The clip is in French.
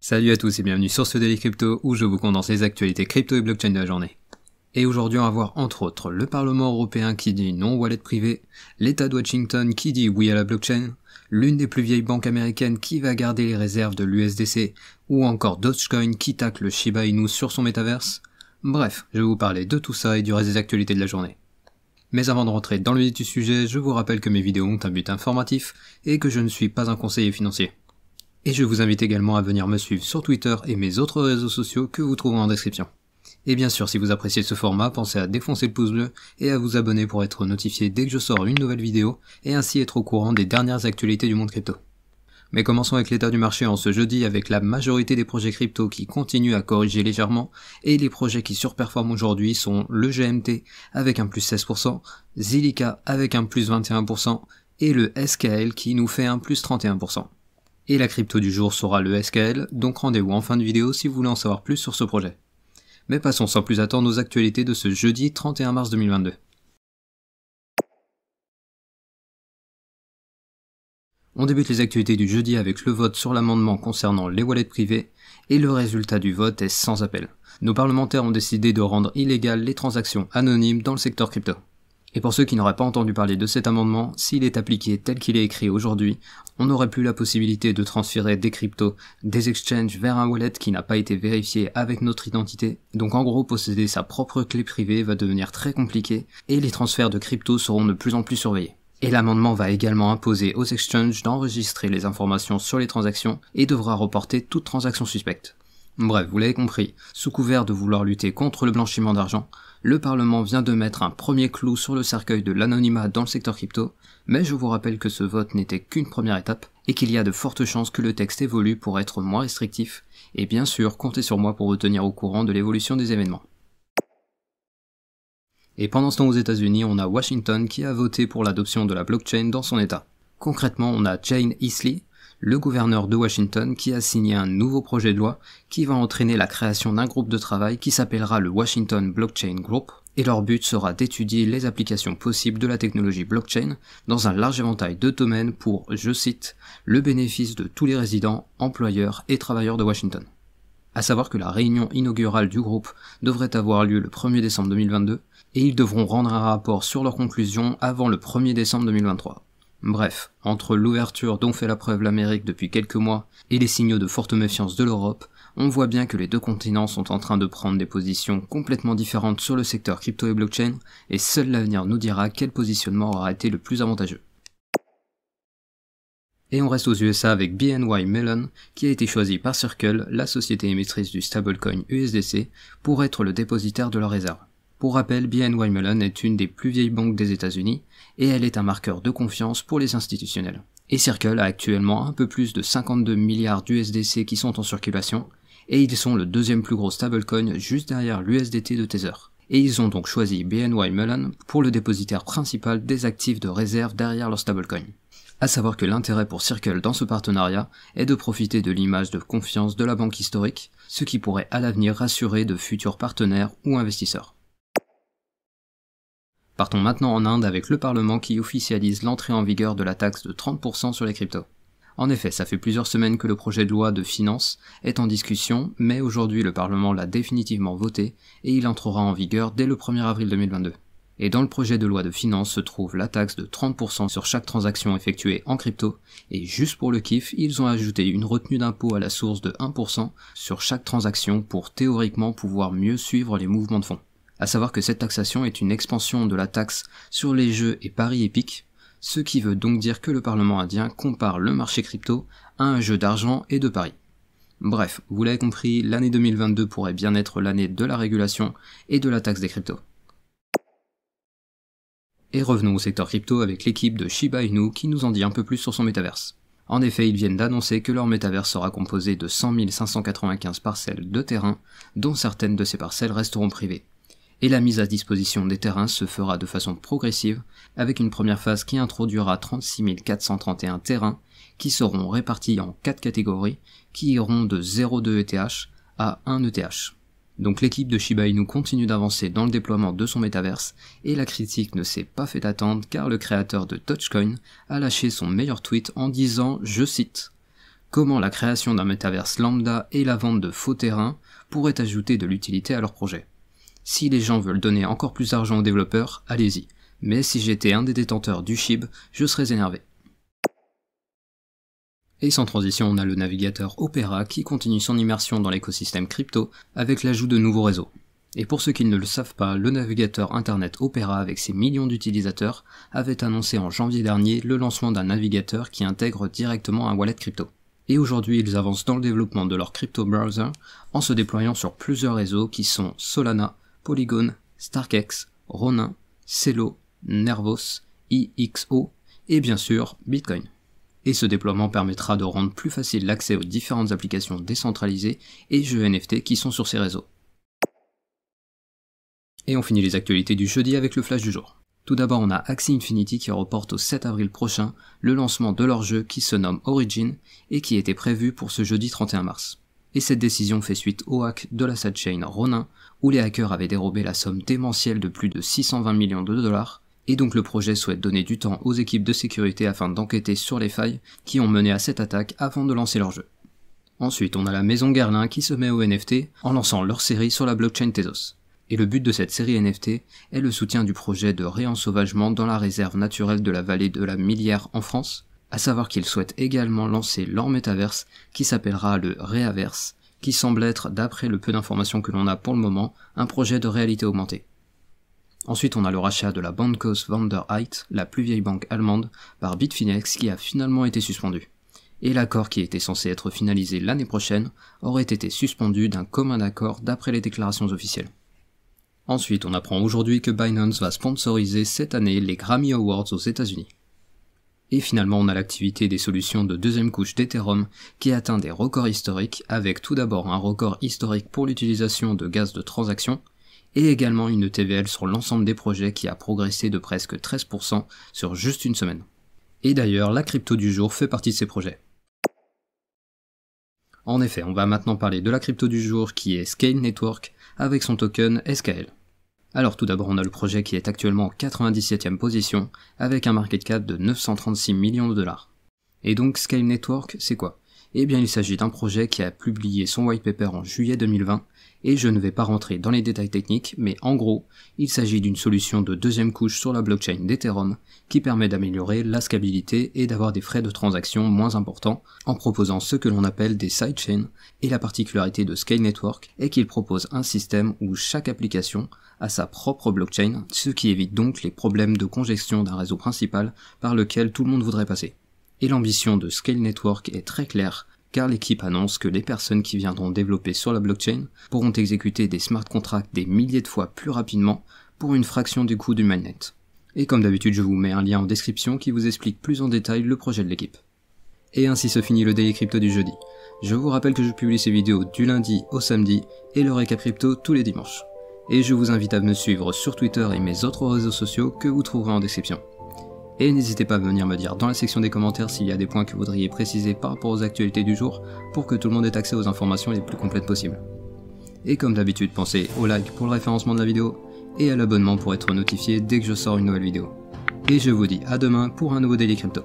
Salut à tous et bienvenue sur ce Daily Crypto où je vous condense les actualités crypto et blockchain de la journée. Et aujourd'hui on va voir entre autres le Parlement européen qui dit non wallet privé, l'État de Washington qui dit oui à la blockchain, l'une des plus vieilles banques américaines qui va garder les réserves de l'USDC, ou encore Dogecoin qui tacle le Shiba Inu sur son métaverse. Bref, je vais vous parler de tout ça et du reste des actualités de la journée. Mais avant de rentrer dans le vif du sujet, je vous rappelle que mes vidéos ont un but informatif et que je ne suis pas un conseiller financier. Et je vous invite également à venir me suivre sur Twitter et mes autres réseaux sociaux que vous trouverez en description. Et bien sûr, si vous appréciez ce format, pensez à défoncer le pouce bleu et à vous abonner pour être notifié dès que je sors une nouvelle vidéo et ainsi être au courant des dernières actualités du monde crypto. Mais commençons avec l'état du marché en ce jeudi avec la majorité des projets crypto qui continuent à corriger légèrement et les projets qui surperforment aujourd'hui sont le GMT avec un plus 16%, Zilliqa avec un plus 21% et le SKL qui nous fait un plus 31%. Et la crypto du jour sera le SKL, donc rendez-vous en fin de vidéo si vous voulez en savoir plus sur ce projet. Mais passons sans plus attendre aux actualités de ce jeudi 31 mars 2022. On débute les actualités du jeudi avec le vote sur l'amendement concernant les wallets privés, et le résultat du vote est sans appel. Nos parlementaires ont décidé de rendre illégales les transactions anonymes dans le secteur crypto. Et pour ceux qui n'auraient pas entendu parler de cet amendement, s'il est appliqué tel qu'il est écrit aujourd'hui, on n'aurait plus la possibilité de transférer des cryptos des exchanges vers un wallet qui n'a pas été vérifié avec notre identité. Donc en gros, posséder sa propre clé privée va devenir très compliqué et les transferts de cryptos seront de plus en plus surveillés. Et l'amendement va également imposer aux exchanges d'enregistrer les informations sur les transactions et devra reporter toute transaction suspecte. Bref, vous l'avez compris, sous couvert de vouloir lutter contre le blanchiment d'argent, le Parlement vient de mettre un premier clou sur le cercueil de l'anonymat dans le secteur crypto, mais je vous rappelle que ce vote n'était qu'une première étape, et qu'il y a de fortes chances que le texte évolue pour être moins restrictif, et bien sûr, comptez sur moi pour vous tenir au courant de l'évolution des événements. Et pendant ce temps aux États-Unis, on a Washington qui a voté pour l'adoption de la blockchain dans son état. Concrètement, on a Jane Easley, le gouverneur de Washington, qui a signé un nouveau projet de loi qui va entraîner la création d'un groupe de travail qui s'appellera le Washington Blockchain Group, et leur but sera d'étudier les applications possibles de la technologie blockchain dans un large éventail de domaines pour, je cite, le bénéfice de tous les résidents, employeurs et travailleurs de Washington. À savoir que la réunion inaugurale du groupe devrait avoir lieu le 1er décembre 2022, et ils devront rendre un rapport sur leurs conclusions avant le 1er décembre 2023. Bref, entre l'ouverture dont fait la preuve l'Amérique depuis quelques mois et les signaux de forte méfiance de l'Europe, on voit bien que les deux continents sont en train de prendre des positions complètement différentes sur le secteur crypto et blockchain, et seul l'avenir nous dira quel positionnement aura été le plus avantageux. Et on reste aux USA avec BNY Mellon, qui a été choisi par Circle, la société émettrice du stablecoin USDC, pour être le dépositaire de leurs réserves. Pour rappel, BNY Mellon est une des plus vieilles banques des États-Unis, et elle est un marqueur de confiance pour les institutionnels. Et Circle a actuellement un peu plus de 52 milliards d'USDC qui sont en circulation, et ils sont le deuxième plus gros stablecoin juste derrière l'USDT de Tether. Et ils ont donc choisi BNY Mellon pour le dépositaire principal des actifs de réserve derrière leur stablecoin. À savoir que l'intérêt pour Circle dans ce partenariat est de profiter de l'image de confiance de la banque historique, ce qui pourrait à l'avenir rassurer de futurs partenaires ou investisseurs. Partons maintenant en Inde avec le Parlement qui officialise l'entrée en vigueur de la taxe de 30% sur les cryptos. En effet, ça fait plusieurs semaines que le projet de loi de finances est en discussion, mais aujourd'hui le Parlement l'a définitivement voté et il entrera en vigueur dès le 1er avril 2022. Et dans le projet de loi de finances se trouve la taxe de 30% sur chaque transaction effectuée en crypto, et juste pour le kiff, ils ont ajouté une retenue d'impôt à la source de 1% sur chaque transaction pour théoriquement pouvoir mieux suivre les mouvements de fonds. À savoir que cette taxation est une expansion de la taxe sur les jeux et paris épiques, ce qui veut donc dire que le Parlement indien compare le marché crypto à un jeu d'argent et de paris. Bref, vous l'avez compris, l'année 2022 pourrait bien être l'année de la régulation et de la taxe des cryptos. Et revenons au secteur crypto avec l'équipe de Shiba Inu qui nous en dit un peu plus sur son métaverse. En effet, ils viennent d'annoncer que leur métaverse sera composé de 100 595 parcelles de terrain, dont certaines de ces parcelles resteront privées. Et la mise à disposition des terrains se fera de façon progressive, avec une première phase qui introduira 36 431 terrains, qui seront répartis en 4 catégories, qui iront de 0,2 ETH à 1 ETH. Donc l'équipe de Shiba Inu continue d'avancer dans le déploiement de son métaverse, et la critique ne s'est pas fait attendre car le créateur de Dogecoin a lâché son meilleur tweet en disant, je cite, comment la création d'un métaverse lambda et la vente de faux terrains pourraient ajouter de l'utilité à leur projet. Si les gens veulent donner encore plus d'argent aux développeurs, allez-y, mais si j'étais un des détenteurs du SHIB, je serais énervé. Et sans transition, on a le navigateur Opera qui continue son immersion dans l'écosystème crypto avec l'ajout de nouveaux réseaux. Et pour ceux qui ne le savent pas, le navigateur internet Opera avec ses millions d'utilisateurs avait annoncé en janvier dernier le lancement d'un navigateur qui intègre directement un wallet crypto. Et aujourd'hui, ils avancent dans le développement de leur crypto browser en se déployant sur plusieurs réseaux qui sont Solana, Polygon, StarkEx, Ronin, Celo, Nervos, IXO et bien sûr Bitcoin. Et ce déploiement permettra de rendre plus facile l'accès aux différentes applications décentralisées et jeux NFT qui sont sur ces réseaux. Et on finit les actualités du jeudi avec le flash du jour. Tout d'abord, on a Axie Infinity qui reporte au 7 avril prochain le lancement de leur jeu qui se nomme Origin et qui était prévu pour ce jeudi 31 mars. Et cette décision fait suite au hack de la sidechain Ronin, où les hackers avaient dérobé la somme démentielle de plus de 620 millions de dollars, et donc le projet souhaite donner du temps aux équipes de sécurité afin d'enquêter sur les failles qui ont mené à cette attaque avant de lancer leur jeu. Ensuite, on a la maison Guerlain qui se met au NFT en lançant leur série sur la blockchain Tezos. Et le but de cette série NFT est le soutien du projet de réensauvagement dans la réserve naturelle de la vallée de la Millière en France, à savoir qu'ils souhaitent également lancer leur métaverse qui s'appellera le Réaverse, qui semble être, d'après le peu d'informations que l'on a pour le moment, un projet de réalité augmentée. Ensuite, on a le rachat de la Bankhaus Wanderheit, la plus vieille banque allemande, par Bitfinex qui a finalement été suspendu. Et l'accord qui était censé être finalisé l'année prochaine aurait été suspendu d'un commun accord d'après les déclarations officielles. Ensuite, on apprend aujourd'hui que Binance va sponsoriser cette année les Grammy Awards aux États-Unis. Et finalement, on a l'activité des solutions de deuxième couche d'Ethereum qui atteint des records historiques, avec tout d'abord un record historique pour l'utilisation de gaz de transaction, et également une TVL sur l'ensemble des projets qui a progressé de presque 13% sur juste une semaine. Et d'ailleurs, la crypto du jour fait partie de ces projets. En effet, on va maintenant parler de la crypto du jour qui est Scale Network avec son token SKL. Alors tout d'abord on a le projet qui est actuellement en 97e position avec un market cap de 936 millions de dollars. Et donc Scale Network c'est quoi? Eh bien il s'agit d'un projet qui a publié son white paper en juillet 2020 et je ne vais pas rentrer dans les détails techniques mais en gros il s'agit d'une solution de deuxième couche sur la blockchain d'Ethereum qui permet d'améliorer la scalabilité et d'avoir des frais de transaction moins importants en proposant ce que l'on appelle des sidechains, et la particularité de Scale Network est qu'il propose un système où chaque application a sa propre blockchain, ce qui évite donc les problèmes de congestion d'un réseau principal par lequel tout le monde voudrait passer. Et l'ambition de Scale Network est très claire, car l'équipe annonce que les personnes qui viendront développer sur la blockchain pourront exécuter des smart contracts des milliers de fois plus rapidement pour une fraction du coût du mainnet. Et comme d'habitude, je vous mets un lien en description qui vous explique plus en détail le projet de l'équipe. Et ainsi se finit le Daily Crypto du jeudi. Je vous rappelle que je publie ces vidéos du lundi au samedi et le récap crypto tous les dimanches. Et je vous invite à me suivre sur Twitter et mes autres réseaux sociaux que vous trouverez en description. Et n'hésitez pas à venir me dire dans la section des commentaires s'il y a des points que vous voudriez préciser par rapport aux actualités du jour pour que tout le monde ait accès aux informations les plus complètes possibles. Et comme d'habitude, pensez au like pour le référencement de la vidéo et à l'abonnement pour être notifié dès que je sors une nouvelle vidéo. Et je vous dis à demain pour un nouveau Daily Crypto.